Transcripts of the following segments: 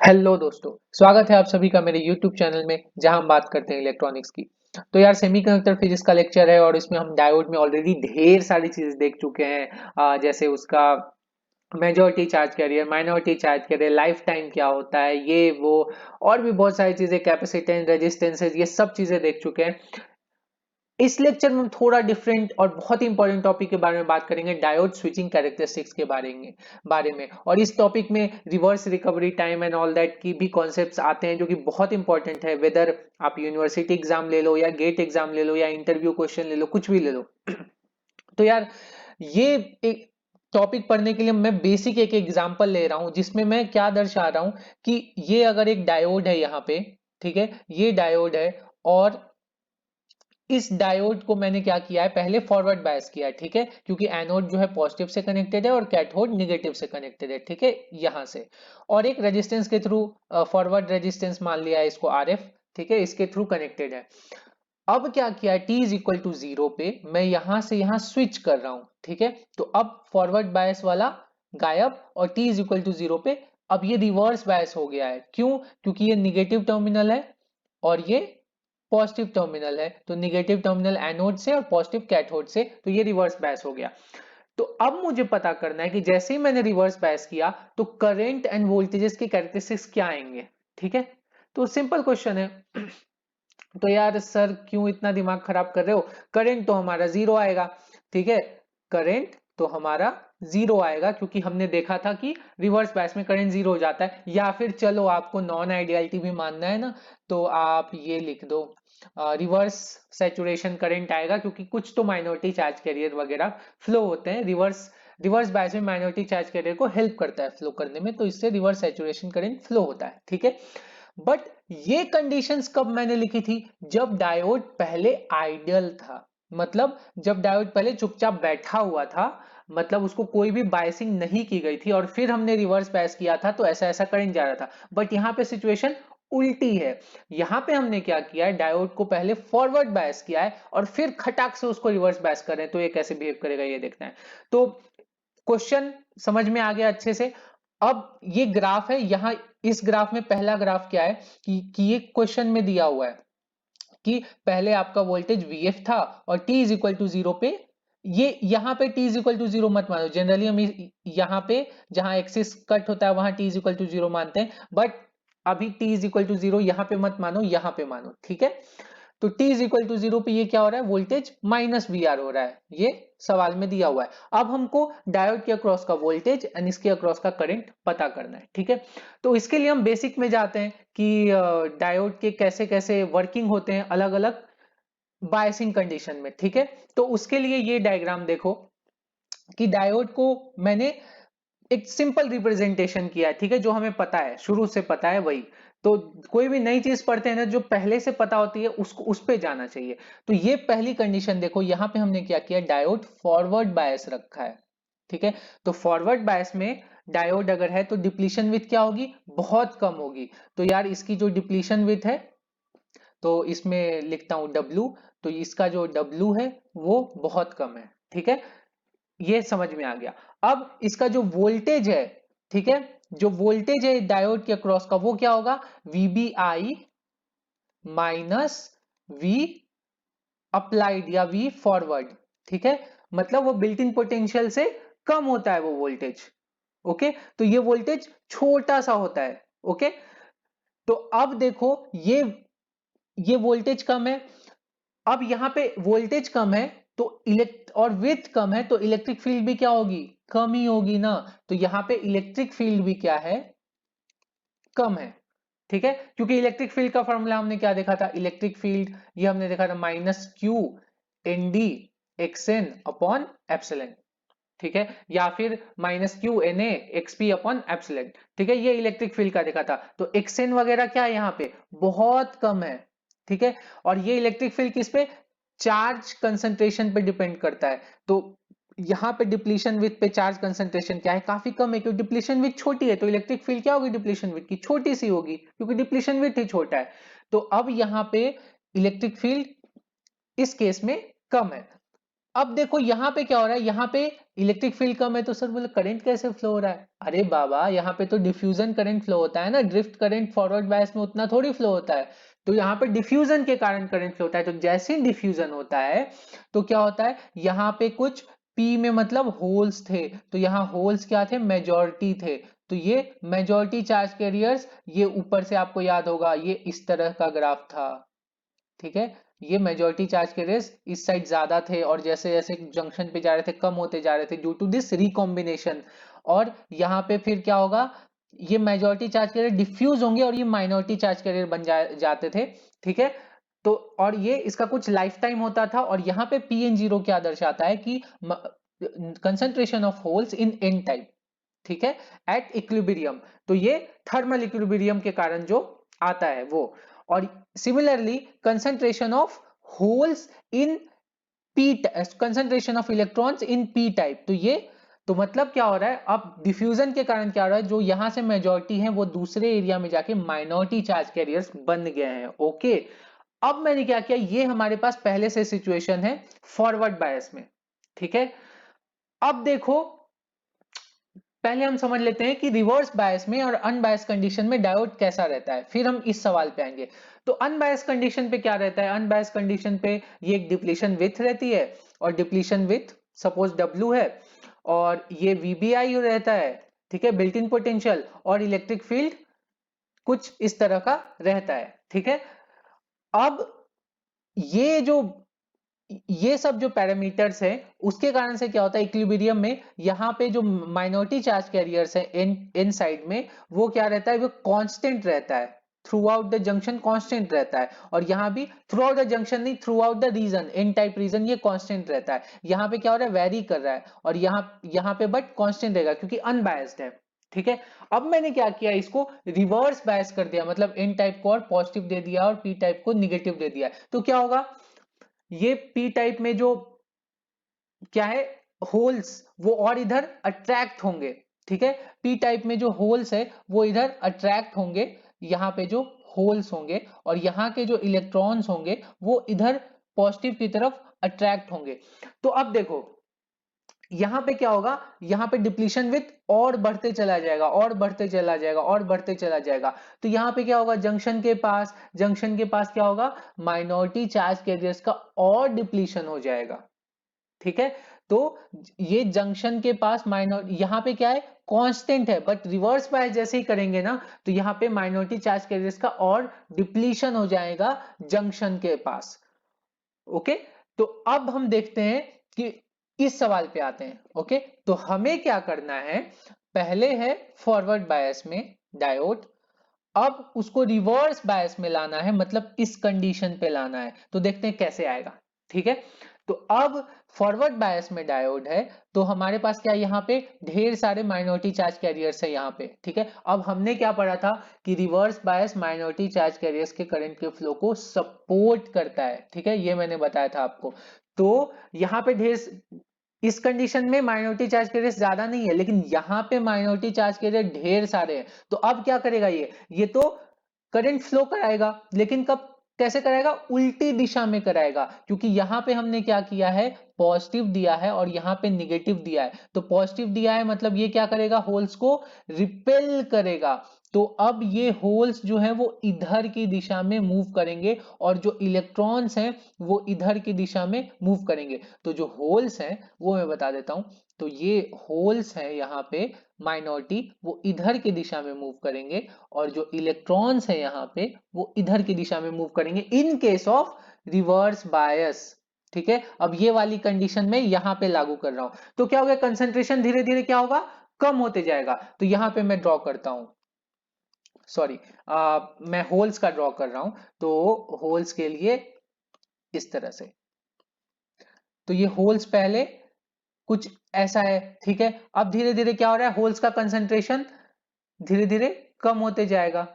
Hello दोस्तों, स्वागत है आप सभी का मेरे YouTube चैनल में जहां हम बात करते हैं इलेक्ट्रॉनिक्स की। तो यार सेमीकंडक्टर फिजिक्स का लेक्चर है और इसमें हम डायोड में ऑलरेडी ढेर सारी चीजें देख चुके हैं। जैसे उसका majority charge carrier, minority charge carrier, life time क्या होता है, ये वो और भी बहुत सारी चीजें, कैपेसिटेंस, रेजिस्टेंसेस, ये सब चीजें देख चुके हैं। इस लेक्चर में हम थोड़ा डिफरेंट और बहुत ही इंपॉर्टेंट टॉपिक के बारे में बात करेंगे, डायोड स्विचिंग कैरेक्टरिस्टिक्स के बारे में। और इस टॉपिक में reverse recovery time and all that की भी कॉन्सेप्ट्स आते हैं जो कि बहुत इंपॉर्टेंट है, वेदर आप यूनिवर्सिटी एग्जाम ले लो या गेट एग्जाम ले लो या इंटरव्यू क्वेश्चन ले लो, कुछ भी ले लो। तो यार ये एक टॉपिक पढ़ने के लिए मैं बेसिक एक एग्जांपल ले रहा हूं जिसमें मैं क्या दर्शा रहा हूं कि ये अगर एक डायोड है यहाँ पे, ठीक है, ये डायोड है और इस डायोड को मैंने क्या किया है, पहले फॉरवर्ड बायस किया है, ठीक है, क्योंकि एनोड जो है पॉजिटिव से कनेक्टेड है और कैथोड निगेटिव से कनेक्टेड है, ठीक है, यहां से। और एक रेजिस्टेंस के थ्रू, फॉरवर्ड रेजिस्टेंस मान लिया है इसको आरएफ, ठीक है, इसके थ्रू कनेक्टेड है। अब क्या किया है, t इज इक्वल टू 0 पे मैं यहां से यहां स्विच कर रहा हूं, ठीक है। तो अब फॉरवर्ड बायस वाला गायब और t इज इक्वल टू 0 पे अब ये रिवर्स बायस हो गया है। क्यों? क्योंकि ये निगेटिव टर्मिनल है और ये पॉजिटिव टर्मिनल है, तो निगेटिव टर्मिनल एनोड से और पॉजिटिव कैथोड से, तो ये रिवर्स बायस हो गया। तो अब मुझे पता करना है कि जैसे ही मैंने रिवर्स बायस किया तो करंट एंड वोल्टेजेस की कैरेक्टरिस्टिक्स क्या आएंगे, ठीक है। तो सिंपल क्वेश्चन है। तो यार सर क्यों इतना दिमाग खराब कर रहे हो, करंट तो हमारा जीरो आएगा, ठीक है, करंट तो हमारा जीरो आएगा क्योंकि हमने देखा था कि रिवर्स बायस में करंट जीरो हो जाता है। या फिर चलो आपको नॉन आइडियलिटी भी मानना है ना, तो आप ये लिख दो, रिवर्स सैचुरेशन करंट आएगा क्योंकि कुछ तो माइनॉरिटी चार्ज कैरियर वगैरह फ्लो होते हैं। रिवर्स रिवर्स बायस में माइनॉरिटी चार्ज कैरियर को हेल्प करता है फ्लो करने में, तो इससे रिवर्स सैचुरेशन करंट फ्लो होता है, ठीक है। बट ये कंडीशंस कब मैंने लिखी थी, जब डायोड पहले आइडियल था, मतलब जब डायोड पहले चुपचाप बैठा हुआ था, मतलब उसको कोई भी बायसिंग नहीं की गई थी और फिर हमने रिवर्स बायस किया था तो ऐसा ऐसा करंट जा रहा था। बट यहाँ पे सिचुएशन उल्टी है। यहाँ पे हमने क्या किया है, डायोड को पहले फॉरवर्ड बायस किया है और फिर खटाक से उसको रिवर्स बायस कर रहे हैं, तो ये कैसे बिहेव करेगा ये देखना है। तो क्वेश्चन समझ में आ गया अच्छे से। अब ये ग्राफ है, यहां इस ग्राफ में पहला ग्राफ क्या है कि ये क्वेश्चन में दिया हुआ है कि पहले आपका वोल्टेज Vf था और t इज इक्वल टू 0 पे, ये यहाँ पे t इज इक्वल टू 0 मत मानो, जनरली हम यहाँ पे जहां एक्सिस कट होता है वहां t इज इक्वल टू 0 मानते हैं, बट अभी t इज इक्वल टू 0 यहाँ पे मत मानो, यहाँ पे मानो, ठीक है। तो t इज इक्वल टू 0 पे ये क्या हो रहा है, वोल्टेज माइनस वी हो रहा है, ये सवाल में दिया हुआ है। अब हमको डायोड के अक्रॉस का वोल्टेज एंड इसके अक्रॉस का करंट पता करना है, ठीक है। तो इसके लिए हम बेसिक में जाते हैं कि डायोड के कैसे कैसे वर्किंग होते हैं अलग अलग बायसिंग कंडीशन में, ठीक है। तो उसके लिए ये डायग्राम देखो कि डायोड को मैंने एक सिंपल रिप्रेजेंटेशन किया है, ठीक है, जो हमें पता है, शुरू से पता है वही। तो कोई भी नई चीज पढ़ते हैं ना, जो पहले से पता होती है उसको उस पे जाना चाहिए। तो ये पहली कंडीशन देखो, यहां पे हमने क्या किया, डायोड फॉरवर्ड बायस रखा है, ठीक है। तो फॉरवर्ड बायस में डायोड अगर है तो डिप्लीशन विथ क्या होगी, बहुत कम होगी। तो यार इसकी जो डिप्लीशन विथ है, तो इसमें लिखता हूं W, तो इसका जो W है वो बहुत कम है, ठीक है, ये समझ में आ गया। अब इसका जो वोल्टेज है, ठीक है, जो वोल्टेज है डायोड के अक्रॉस का वो क्या होगा, VBI माइनस वी अप्लाइड या वी फॉरवर्ड, ठीक है। मतलब वो बिल्ट इन पोटेंशियल से कम होता है वो वोल्टेज, ओके। तो ये वोल्टेज छोटा सा होता है, ओके। तो अब देखो ये वोल्टेज कम है, अब यहाँ पे वोल्टेज कम है तो इलेक्ट और विथ कम है तो इलेक्ट्रिक फील्ड भी क्या होगी, कम ही होगी ना। तो यहाँ पे इलेक्ट्रिक फील्ड भी क्या है, कम है, ठीक है। क्योंकि इलेक्ट्रिक फील्ड का फॉर्मूला हमने क्या देखा था, इलेक्ट्रिक फील्ड ये हमने देखा था minus q n d x n upon epsilon, ठीक है, या फिर minus q n a x p upon epsilon, ठीक है, ये इलेक्ट्रिक फील्ड का देखा था। तो एक्स एन वगैरह क्या है यहाँ पे, बहुत कम है, ठीक है। और ये इलेक्ट्रिक फील्ड किस पे, चार्ज कंसंट्रेशन पे डिपेंड करता है। तो यहाँ पे डिप्लीशन विथ पे चार्ज कंसंट्रेशन क्या है, काफी कम है, क्योंकि डिप्लीशन विथ छोटी है तो इलेक्ट्रिक फील्ड क्या होगी, डिप्लीशन विथ की छोटी सी होगी क्योंकि डिप्लीशन विथ ही छोटा है। तो अब यहाँ पे इलेक्ट्रिक फील्ड इस केस में कम है। अब देखो यहाँ पे क्या हो रहा है, यहाँ पे इलेक्ट्रिक फील्ड कम है तो सर बोले करंट कैसे फ्लो हो रहा है? अरे बाबा, यहाँ पे तो डिफ्यूजन करंट फ्लो होता है ना, ड्रिफ्ट करंट फॉरवर्ड बायस में उतना थोड़ी फ्लो होता है। तो यहाँ पे डिफ्यूजन के कारण करंट फ्लो होता है। तो जैसे ही डिफ्यूजन होता है तो क्या होता है, यहाँ पे कुछ पी में मतलब होल्स थे, तो यहाँ होल्स क्या थे, मेजॉरिटी थे। तो ये मेजॉरिटी चार्ज कैरियर्स, ये ऊपर से आपको याद होगा ये इस तरह का ग्राफ था, ठीक है। ये मेजॉरिटी चार्ज के रेस इस साइड ज्यादा थे और जैसे जैसे जंक्शन पे जा रहे थे कम होते जा रहे थे ड्यू टू दिस रिकॉम्बिनेशन। और यहाँ पे फिर क्या होगा, ये मेजॉरिटी चार्ज कैरियर डिफ्यूज होंगे और ये माइनॉरिटी चार्ज कैरियर जाते थे, ठीक है। तो और ये इसका कुछ लाइफ टाइम होता था। और यहाँ पे PN0 क्या दर्शाता है कि concentration of holes in an type, ठीक है, एट इक्विलिब्रियम। तो ये थर्मल इक्विलिब्रियम के कारण जो आता है वो। और similarly concentration of holes in P, concentration of electrons in P type. तो ये, तो मतलब क्या हो रहा है, अब डिफ्यूजन के कारण क्या हो रहा है, जो यहां से मेजॉरिटी है वो दूसरे एरिया में जाके माइनॉरिटी चार्ज कैरियर्स बन गए हैं। ओके, अब मैंने क्या किया, ये हमारे पास पहले से सिचुएशन है फॉरवर्ड बायस में, ठीक है। अब देखो, पहले हम समझ लेते हैं कि रिवर्स बायस में और अनबायस कंडीशन में डायोड कैसा रहता है, फिर हम इस सवाल पे आएंगे। तो अनबायस कंडीशन पे क्या रहता है, अनबायस कंडीशन पे ये एक डिप्लीशन विथ रहती है, और डिप्लीशन विथ सपोज W है, और ये VBI रहता है, ठीक है, बिल्ट इन पोटेंशियल, और इलेक्ट्रिक फील्ड कुछ इस तरह का रहता है, ठीक है। अब ये जो, ये सब जो पैरामीटर्स हैं उसके कारण से क्या होता है, इक्विलिब्रियम में यहाँ पे जो माइनॉरिटी चार्ज कैरियर्स हैं एन साइड में, वो क्या रहता है, वो कांस्टेंट रहता है throughout the junction, constant रहता है। और यहाँ भी थ्रू आउट द जंक्शन नहीं, throughout the region, n type region, ये कांस्टेंट रहता है। यहाँ पे क्या हो रहा है, वेरी कर रहा है, और यहाँ पे बट कांस्टेंट रहेगा क्योंकि अनबायस्ड है, ठीक है। अब मैंने क्या किया, इसको रिवर्स बायस कर दिया, मतलब एन टाइप को और पॉजिटिव दे दिया और पी टाइप को निगेटिव दे दिया। तो क्या होगा, ये पी टाइप में जो क्या है, होल्स, वो और इधर अट्रैक्ट होंगे, ठीक है। पी टाइप में जो होल्स है वो इधर अट्रैक्ट होंगे, यहाँ पे जो होल्स होंगे, और यहाँ के जो इलेक्ट्रॉन्स होंगे वो इधर पॉजिटिव की तरफ अट्रैक्ट होंगे। तो अब देखो यहाँ पे क्या होगा, यहाँ पे डिप्लीशन विथ और बढ़ते चला जाएगा, और बढ़ते चला जाएगा, और बढ़ते चला जाएगा। तो यहाँ पे क्या होगा, जंक्शन के पास क्या होगा, माइनॉरिटी चार्ज कैरियर्स का और डिप्लीशन हो जाएगा, ठीक है। तो ये जंक्शन के पास माइनॉर, यहाँ पे क्या है, कांस्टेंट है, बट रिवर्स बायस जैसे ही करेंगे ना, तो यहाँ पे माइनॉरिटी चार्ज कैरियर्स का और डिप्लीशन हो जाएगा जंक्शन के पास। ओके, तो अब हम देखते हैं कि इस सवाल पे आते हैं। ओके, तो हमें क्या करना है, पहले है फॉरवर्ड बायस में डायोड, अब उसको रिवर्स बायस में लाना है, मतलब इस कंडीशन पे लाना है। तो देखते हैं कैसे आएगा, ठीक है। तो अब फॉरवर्ड बायस में डायोड है, तो हमारे पास क्या, यहाँ पे ढेर सारे माइनॉरिटी चार्ज कैरियर्स है यहाँ पे, ठीक है। अब हमने क्या पढ़ा था कि reverse bias minority charge carriers के करंट के फ्लो को सपोर्ट करता है, ठीक है, ये मैंने बताया था आपको। तो यहाँ पे ढेर, इस कंडीशन में माइनॉरिटी चार्ज कैरियर्स ज्यादा नहीं है, लेकिन यहाँ पे माइनॉरिटी चार्ज कैरियर ढेर सारे हैं। तो अब क्या करेगा, ये तो करंट फ्लो कराएगा, लेकिन कब, कैसे कराएगा, उल्टी दिशा में कराएगा, क्योंकि यहाँ पे हमने क्या किया है, पॉजिटिव दिया है और यहाँ पे निगेटिव दिया है। तो पॉजिटिव दिया है मतलब ये क्या करेगा, होल्स को रिपेल करेगा। तो अब ये होल्स जो है वो इधर की दिशा में मूव करेंगे, और जो इलेक्ट्रॉन्स हैं वो इधर की दिशा में मूव करेंगे। तो जो होल्स हैं वो मैं बता देता हूं, तो ये होल्स हैं यहाँ पे माइनॉरिटी, वो इधर की दिशा में मूव करेंगे, और जो इलेक्ट्रॉन्स है यहाँ पे वो इधर की दिशा में मूव करेंगे in case of reverse bias, ठीक है। अब ये वाली कंडीशन में यहाँ पे लागू कर रहा हूं, तो क्या होगा, कंसंट्रेशन धीरे धीरे क्या होगा, कम होते जाएगा। तो यहाँ पे मैं ड्रॉ करता हूं, सॉरी, मैं होल्स का ड्रॉ कर रहा हूं। तो होल्स के लिए इस तरह से, तो ये होल्स पहले कुछ ऐसा है, ठीक है। अब धीरे धीरे क्या हो रहा है, होल्स का कंसंट्रेशन धीरे धीरे कम होते जाएगा,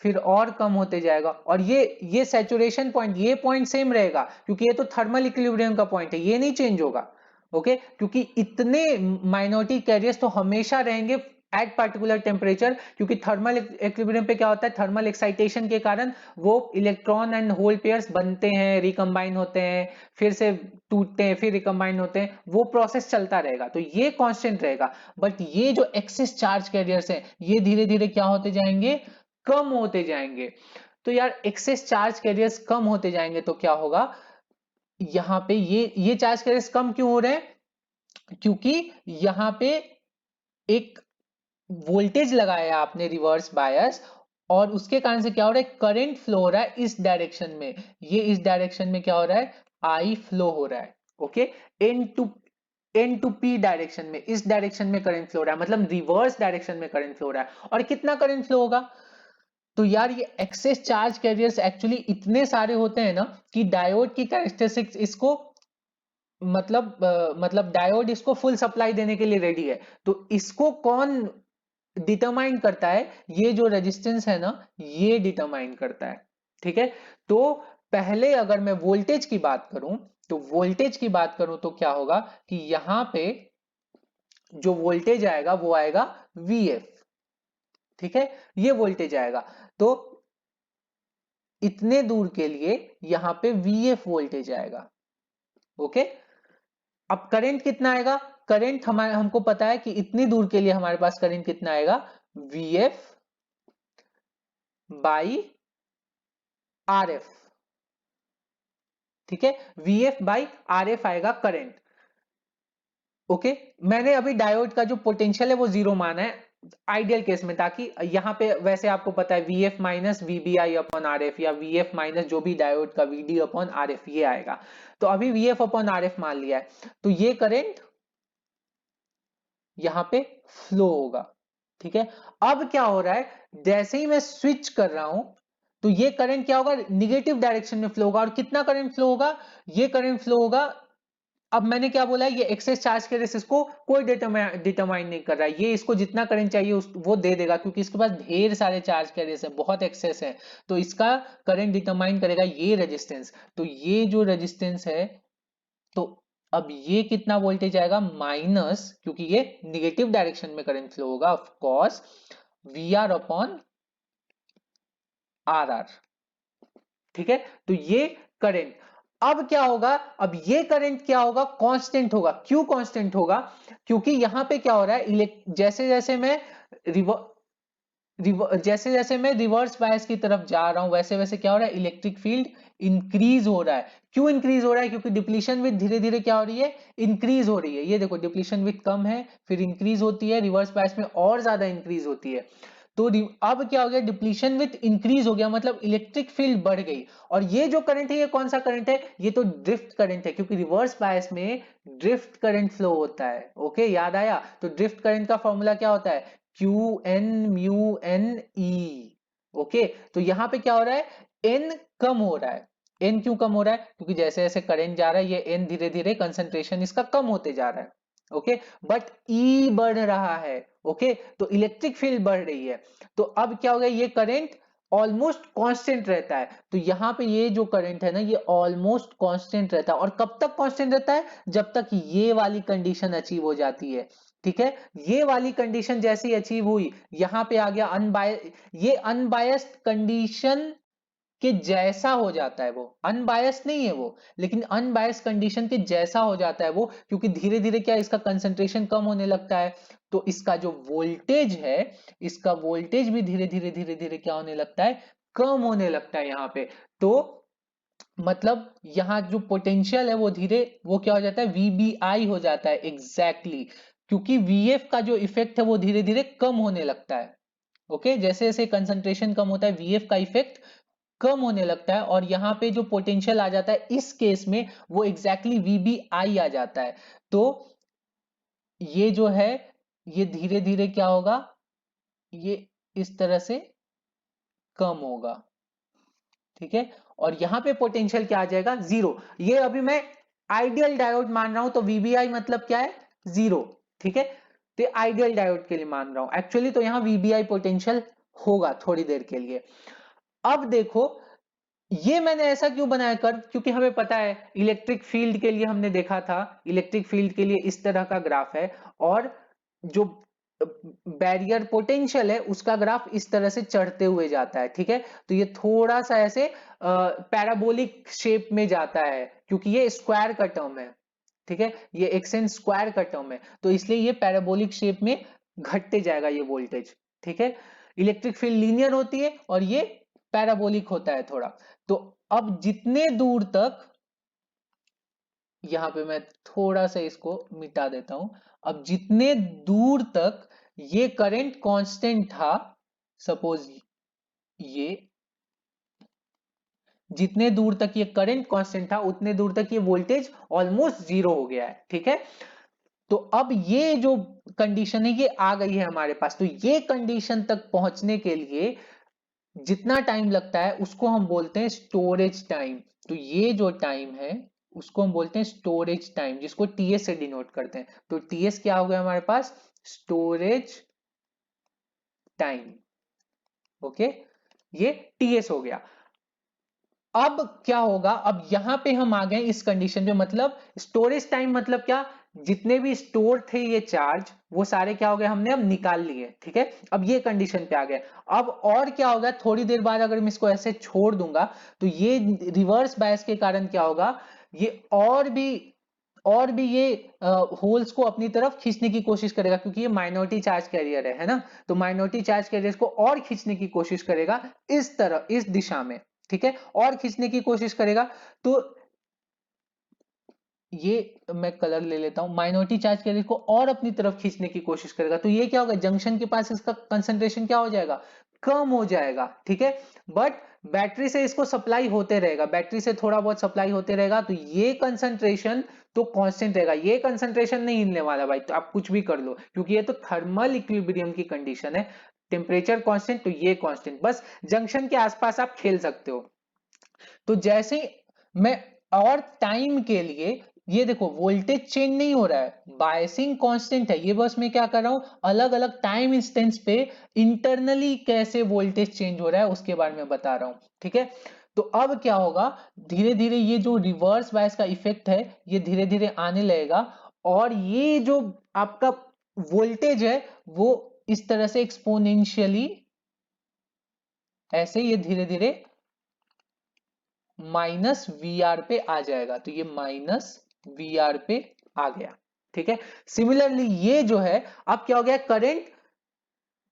फिर और कम होते जाएगा, और ये सैचुरेशन पॉइंट, ये पॉइंट सेम रहेगा क्योंकि ये तो थर्मल इक्विलिब्रियम का पॉइंट है, ये नहीं चेंज होगा। ओके, क्योंकि इतने माइनॉरिटी कैरियर्स तो हमेशा रहेंगे एट पार्टिकुलर टेम्परेचर, क्योंकि थर्मल इक्विलिब्रियम पे क्या होता है, थर्मल एक्साइटेशन के कारण वो इलेक्ट्रॉन एंड होल पेयर्स बनते हैं, रिकम्बाइन होते हैं, फिर से टूटते हैं, फिर रिकम्बाइन होते हैं, वो प्रोसेस चलता रहेगा, तो ये कांस्टेंट रहेगा। बट ये जो एक्सेस चार्ज कैरियर्स हैं ये धीरे धीरे क्या होते जाएंगे, कम होते जाएंगे। तो यार एक्सेस चार्ज कैरियर्स कम होते जाएंगे तो क्या होगा, यहाँ पे ये चार्ज कैरियर्स कम क्यों हो रहे हैं, क्योंकि यहाँ पे एक वोल्टेज लगाया आपने रिवर्स बायस, और उसके कारण से क्या हो रहा है, करंट फ्लो हो रहा है इस डायरेक्शन में, ये इस डायरेक्शन में क्या हो रहा है, आई फ्लो हो रहा है। Okay, n to p direction में, इस डायरेक्शन में करंट फ्लो हो रहा है, मतलब रिवर्स डायरेक्शन में करंट फ्लो हो रहा है। और कितना करंट फ्लो होगा, तो यार ये एक्सेस चार्ज कैरियर्स एक्चुअली इतने सारे होते हैं ना कि डायोड की कैरेक्टरिस्टिक्स इसको मतलब डायोड इसको फुल सप्लाई देने के लिए रेडी है। तो इसको कौन डिटरमाइन करता है, ये जो रेजिस्टेंस है ना ये डिटरमाइन करता है। ठीक है, तो पहले अगर मैं वोल्टेज की बात करूं, तो वोल्टेज की बात करूं तो क्या होगा कि यहां पे जो वोल्टेज आएगा वो आएगा Vf। ठीक है, ये वोल्टेज आएगा, तो इतने दूर के लिए यहां पे Vf वोल्टेज आएगा। ओके, अब करंट कितना आएगा, करंट हमारे हमको पता है कि इतनी दूर के लिए हमारे पास करंट कितना आएगा, Vf बाई Rf। ठीक है, Vf बाई Rf आएगा करंट। ओके, मैंने अभी डायोड का जो पोटेंशियल है वो जीरो माना है आइडियल केस में, ताकि यहां पे वैसे आपको पता है Vf minus VBI upon Rf, या Vf माइनस जो भी डायोड का VD अपॉन Rf ये आएगा। तो अभी Vf अपॉन Rf मान लिया है, तो ये करंट यहां पे फ्लो होगा। ठीक है, अब क्या हो रहा है, जैसे ही मैं स्विच कर रहा हूं तो ये करंट क्या होगा, निगेटिव डायरेक्शन में फ्लो होगा। और कितना करंट फ्लो होगा, ये करंट फ्लो होगा, अब मैंने क्या बोला है, ये एक्सेस चार्ज के रेसिस को कोई डिटरमाइन नहीं कर रहा है, ये इसको जितना करंट चाहिए वो दे देगा, क्योंकि इसके पास ढेर सारे चार्ज कैरियर्स है, बहुत एक्सेस है, तो इसका करंट डिटरमाइन करेगा ये रेजिस्टेंस। तो ये जो रेजिस्टेंस है, तो अब ये कितना वोल्टेज आएगा, माइनस, क्योंकि ये निगेटिव डायरेक्शन में करंट फ्लो होगा, of course v r upon r r. ठीक है, तो ये करंट, अब क्या होगा, अब ये करंट क्या होगा, कांस्टेंट होगा। क्यों कांस्टेंट होगा, क्योंकि यहां पे क्या हो रहा है, जैसे जैसे मैं जैसे जैसे मैं रिवर्स बायस की तरफ जा रहा हूं, वैसे वैसे क्या हो रहा है, इलेक्ट्रिक फील्ड इंक्रीज हो रहा है। क्यों इंक्रीज हो रहा है, क्योंकि डिप्लीशन विथ धीरे धीरे क्या हो रही है, इंक्रीज हो रही है। ये देखो, डिप्लीशन विथ कम है, फिर इंक्रीज होती है, रिवर्स बायस में और ज्यादा इंक्रीज होती है। तो अब क्या हो गया, डिप्लीशन विथ इंक्रीज हो गया, मतलब इलेक्ट्रिक फील्ड बढ़ गई। और ये जो करंट है ये कौन सा करंट है, ये तो ड्रिफ्ट करंट है, क्योंकि रिवर्स बायस में ड्रिफ्ट करंट फ्लो होता है। ओके, याद आया, तो ड्रिफ्ट करंट का फॉर्मूला क्या होता है, q n mu n e. Okay, तो यहां पे क्या हो रहा है, एन कम हो रहा है। एन क्यों कम हो रहा है, क्योंकि जैसे जैसे करंट जा रहा है ये एन धीरे धीरे कंसंट्रेशन इसका कम होते जा रहा है। ओके, बट ई बढ़ रहा है। ओके, तो इलेक्ट्रिक फील्ड बढ़ रही है। तो अब क्या हो गया, ये करंट ऑलमोस्ट कांस्टेंट रहता है। तो यहां पे ये जो करंट है ना ये ऑलमोस्ट कांस्टेंट रहता है। और कब तक कांस्टेंट रहता है, जब तक ये वाली कंडीशन अचीव हो जाती है। ठीक है, ये वाली कंडीशन जैसी अचीव हुई, यहां पे आ गया ये अनबायस्ड कंडीशन के जैसा हो जाता है। वो अनबायस्ड नहीं है वो, लेकिन अनबायस्ड कंडीशन के जैसा हो जाता है वो, क्योंकि धीरे धीरे क्या इसका कंसंट्रेशन कम होने लगता है। तो इसका जो वोल्टेज है, इसका वोल्टेज भी धीरे धीरे धीरे धीरे क्या होने लगता है, कम होने लगता है यहां पे। तो मतलब यहां जो पोटेंशियल है वो धीरे, वो क्या हो जाता है, VBI हो जाता है एग्जैक्टली क्योंकि VF का जो इफेक्ट है वो धीरे धीरे कम होने लगता है। ओके, जैसे जैसे कंसंट्रेशन कम होता है VF का इफेक्ट कम होने लगता है, और यहां पे जो पोटेंशियल आ जाता है इस केस में वो एग्जैक्टली VBI आ जाता है। तो ये जो है, ये धीरे धीरे क्या होगा, ये इस तरह से कम होगा। ठीक है, और यहां पे पोटेंशियल क्या आ जाएगा, जीरो। ये अभी मैं आइडियल डायोड मान रहा हूं, तो VBI मतलब क्या है, जीरो। ठीक है, तो आइडियल डायोड के लिए मान रहा हूं, एक्चुअली तो यहां VBI पोटेंशियल होगा थोड़ी देर के लिए। अब देखो, ये मैंने ऐसा क्यों बनाया कर, क्योंकि हमें पता है इलेक्ट्रिक फील्ड के लिए हमने देखा था, इलेक्ट्रिक फील्ड के लिए इस तरह का ग्राफ है, और जो बैरियर पोटेंशियल है उसका ग्राफ इस तरह से चढ़ते हुए जाता है, ठीक है। तो ये थोड़ा सा ऐसे पैराबोलिक शेप में जाता है क्योंकि ये स्क्वायर का टर्म है, ठीक है, ये एक्सएन स्क्वायर का टर्म है, तो इसलिए ये पैराबोलिक शेप में घटते जाएगा ये वोल्टेज, ठीक है। इलेक्ट्रिक फील्ड लीनियर होती है और ये पैराबोलिक होता है थोड़ा। तो अब जितने दूर तक, यहां पे मैं थोड़ा सा इसको मिटा देता हूं, अब जितने दूर तक ये करंट कांस्टेंट था, सपोज ये जितने दूर तक ये करंट कांस्टेंट था उतने दूर तक ये वोल्टेज ऑलमोस्ट जीरो हो गया है, ठीक है। तो अब ये जो कंडीशन है ये आ गई है हमारे पास, तो ये कंडीशन तक पहुंचने के लिए जितना टाइम लगता है उसको हम बोलते हैं स्टोरेज टाइम। तो ये जो टाइम है उसको हम बोलते हैं स्टोरेज टाइम, जिसको टीएस से डिनोट करते हैं। तो टीएस क्या हो गया हमारे पास, स्टोरेज टाइम, ओके, ये टीएस हो गया। अब क्या होगा, अब यहां पे हम आ गए इस कंडीशन पे, मतलब स्टोरेज टाइम मतलब क्या, जितने भी स्टोर थे ये चार्ज वो सारे क्या हो गए, हमने अब निकाल लिए, ठीक है। अब ये कंडीशन पे आ गए। अब और क्या होगा, थोड़ी देर बाद अगर मैं इसको ऐसे छोड़ दूंगा तो ये रिवर्स बायस के कारण क्या होगा, ये और भी ये होल्स को अपनी तरफ खींचने की कोशिश करेगा, क्योंकि ये माइनॉरिटी चार्ज कैरियर है ना। तो माइनॉरिटी चार्ज कैरियर को और खींचने की कोशिश करेगा इस तरह, इस दिशा में, ठीक है, और खींचने की कोशिश करेगा। तो ये मैं कलर ले लेता हूं, माइनॉरिटी चार्ज कैरियर को और अपनी तरफ खींचने की कोशिश करेगा, तो ये क्या होगा, जंक्शन के पास इसका कंसंट्रेशन क्या हो जाएगा, कम हो जाएगा, ठीक है। बट बैटरी से इसको सप्लाई होते रहेगा, बैटरी से थोड़ा बहुत सप्लाई होते रहेगा, तो ये कंसंट्रेशन तो कांस्टेंट रहेगा, ये कंसंट्रेशन नहीं हिलने वाला भाई, तो आप कुछ भी कर लो, क्योंकि ये तो थर्मल इक्विलिब्रियम की कंडीशन है, टेम्परेचर कांस्टेंट तो ये कांस्टेंट, बस जंक्शन के आसपास आप खेल सकते हो। तो जैसे मैं, और टाइम के लिए ये देखो वोल्टेज चेंज नहीं हो रहा है, बायसिंग कांस्टेंट है, ये बस मैं क्या कर रहा हूं, अलग अलग टाइम इंस्टेंस पे इंटरनली कैसे वोल्टेज चेंज हो रहा है उसके बारे में बता रहा हूं, ठीक है। तो अब क्या होगा, धीरे धीरे ये जो रिवर्स बायस का इफेक्ट है ये धीरे धीरे आने लगेगा, और ये जो आपका वोल्टेज है वो इस तरह से एक्सपोनेंशियली ऐसे ये धीरे धीरे माइनस वी आर पे आ जाएगा, तो ये माइनस वी आर पे आ गया, ठीक है। सिमिलरली ये जो है, अब क्या हो गया, करंट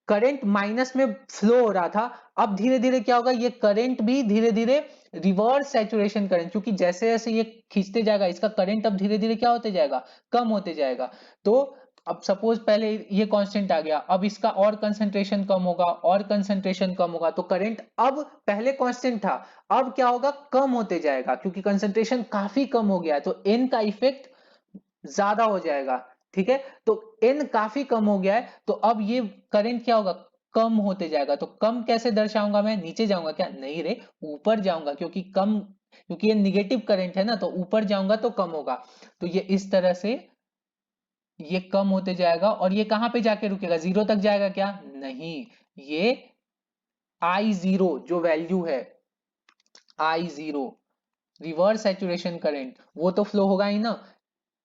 करंट माइनस में फ्लो हो रहा था, अब धीरे धीरे क्या होगा, ये करंट भी धीरे धीरे रिवर्स सैचुरेशन करंट, क्योंकि जैसे जैसे ये खींचते जाएगा इसका करंट अब धीरे धीरे क्या होते जाएगा, कम होते जाएगा। तो अब सपोज पहले ये कांस्टेंट आ गया, अब इसका और कंसंट्रेशन कम होगा, और कंसंट्रेशन कम होगा, तो करंट अब पहले कांस्टेंट था, अब क्या होगा, कम होते जाएगा, क्योंकि कंसंट्रेशन काफी कम हो गया है, तो एन का इफेक्ट ज्यादा हो जाएगा, ठीक है। तो एन काफी कम हो गया है, तो अब ये करंट क्या होगा, कम होते जाएगा। तो कम कैसे दर्शाऊंगा मैं, नीचे जाऊंगा क्या, नहीं रे, ऊपर जाऊंगा, क्योंकि ये निगेटिव करंट है ना, तो ऊपर जाऊंगा तो कम होगा। तो ये इस तरह से ये कम होते जाएगा, और ये कहां पे जाके रुकेगा, जीरो तक जाएगा क्या, नहीं, ये आई जीरो जो वैल्यू है, आई जीरो रिवर्स सैचुरेशन करंट वो तो फ्लो होगा ही ना,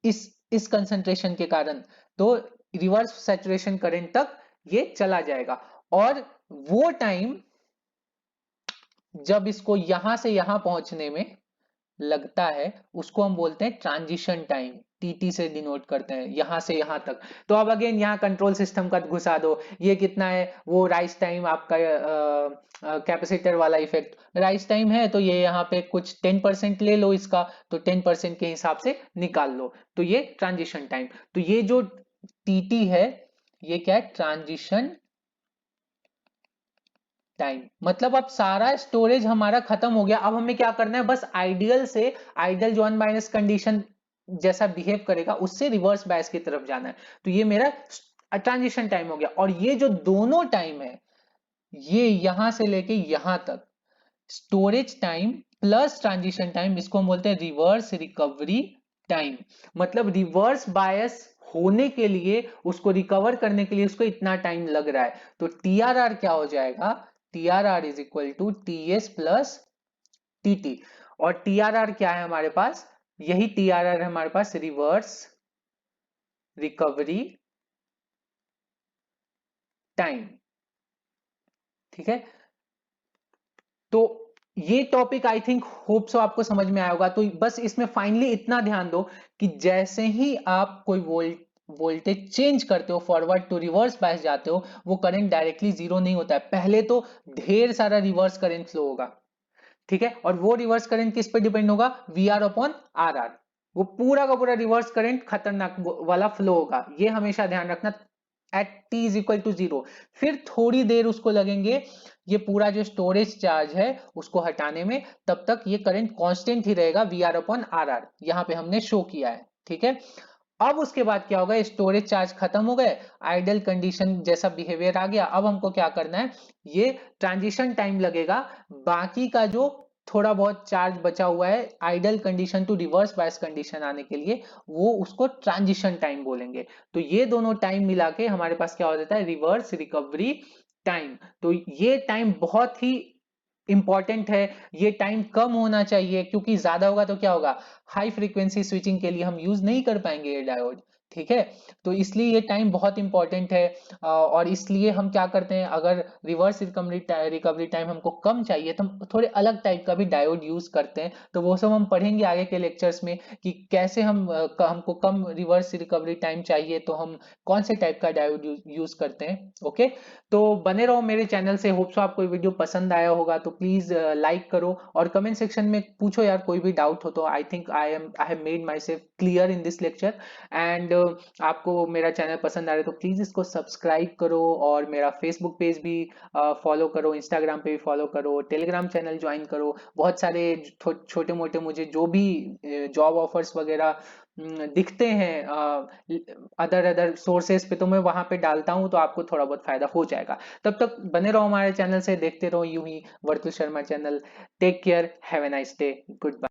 इस इस कंसंट्रेशन के कारण, तो रिवर्स सैचुरेशन करंट तक ये चला जाएगा। और वो टाइम जब इसको यहां से यहां पहुंचने में लगता है उसको हम बोलते हैं ट्रांजिशन टाइम, टीटी से डिनोट करते हैं, यहां से यहां तक। तो अब अगेन यहाँ कंट्रोल सिस्टम का घुसा दो, ये कितना है, वो राइज टाइम आपका कैपेसिटर वाला इफेक्ट राइज टाइम है, तो ये यहाँ पे कुछ 10% ले लो इसका, तो 10% के हिसाब से निकाल लो, तो ये ट्रांजिशन टाइम। तो ये जो टीटी है ये क्या है, ट्रांजिशन टाइम, मतलब अब सारा स्टोरेज हमारा खत्म हो गया, अब हमें क्या करना है, बस आइडियल से, आइडियल जो अनबायस कंडीशन जैसा बिहेव करेगा उससे रिवर्स बायस की तरफ जाना है। तो ये मेरा ट्रांजिशन टाइम हो गया, और ये जो दोनों टाइम है ये यहां से लेके यहां तक, storage time plus transition time, इसको हम बोलते हैं रिवर्स रिकवरी टाइम। मतलब रिवर्स बायस होने के लिए, उसको रिकवर करने के लिए उसको इतना टाइम लग रहा है, तो टीआरआर क्या हो जाएगा, TRR is equal to TS plus TT. और टीआरआर क्या है हमारे पास, यही टीआरआर है हमारे पास, रिवर्स रिकवरी टाइम। ठीक है, तो ये topic I think hope so आपको समझ में आया होगा। तो बस इसमें फाइनली इतना ध्यान दो कि जैसे ही आप कोई वोल्टेज चेंज करते हो, फॉरवर्ड टू रिवर्स बायस जाते हो, वो करंट डायरेक्टली जीरो नहीं होता है। पहले तो ढेर सारा रिवर्स करंट फ्लो होगा, ठीक है, और वो रिवर्स करंट किस पे डिपेंड होगा, v r upon r r. वो पूरा का पूरा रिवर्स करंट खतरनाक वाला फ्लो होगा, ये हमेशा ध्यान रखना, at t is equal to zero. फिर थोड़ी देर उसको लगेंगे ये पूरा जो स्टोरेज चार्ज है उसको हटाने में, तब तक ये करंट कांस्टेंट ही रहेगा, v r upon r r, यहां पे हमने शो किया है। ठीक है, अब उसके बाद क्या होगा, स्टोरेज चार्ज खत्म हो गए, आइडल कंडीशन जैसा बिहेवियर आ गया। अब हमको क्या करना है, ये ट्रांजिशन टाइम लगेगा, बाकी का जो थोड़ा बहुत चार्ज बचा हुआ है ideal condition to reverse bias condition आने के लिए, वो उसको ट्रांजिशन टाइम बोलेंगे। तो ये दोनों टाइम मिला के हमारे पास क्या हो जाता है, रिवर्स रिकवरी टाइम। तो ये टाइम बहुत ही इंपॉर्टेंट है, ये टाइम कम होना चाहिए, क्योंकि ज्यादा होगा तो क्या होगा, हाई फ्रीक्वेंसी स्विचिंग के लिए हम यूज नहीं कर पाएंगे ये डायोड। ठीक है, तो इसलिए ये टाइम बहुत इंपॉर्टेंट है। और इसलिए हम क्या करते हैं, अगर रिवर्स रिकवरी टाइम हमको कम चाहिए तो हम थोड़े अलग टाइप का भी डायोड यूज करते हैं। तो वो सब हम पढ़ेंगे आगे के लेक्चर्स में कि कैसे हमको कम रिवर्स रिकवरी टाइम चाहिए तो हम कौन से टाइप का डायोड यूज करते हैं। ओके, तो बने रहो मेरे चैनल से। होप सो आपको ये वीडियो पसंद आया होगा, तो प्लीज लाइक करो और कमेंट सेक्शन में पूछो यार, कोई भी डाउट हो तो। I think I have made my self clear in this lecture. And आपको मेरा चैनल पसंद आ रहा है तो प्लीज इसको सब्सक्राइब करो, और मेरा फेसबुक पेज भी फॉलो करो, इंस्टाग्राम पे भी फॉलो करो, टेलीग्राम चैनल ज्वाइन करो। बहुत सारे छोटे मोटे मुझे जो भी जॉब ऑफर्स वगैरह दिखते हैं अदर अदर सोर्सेस पे, तो मैं वहां पे डालता हूं, तो आपको थोड़ा बहुत फायदा हो जाएगा। तब तक बने रहो हमारे चैनल से, देखते रहो यूं ही Vartul Sharma channel. Take care, have a nice day, good bye.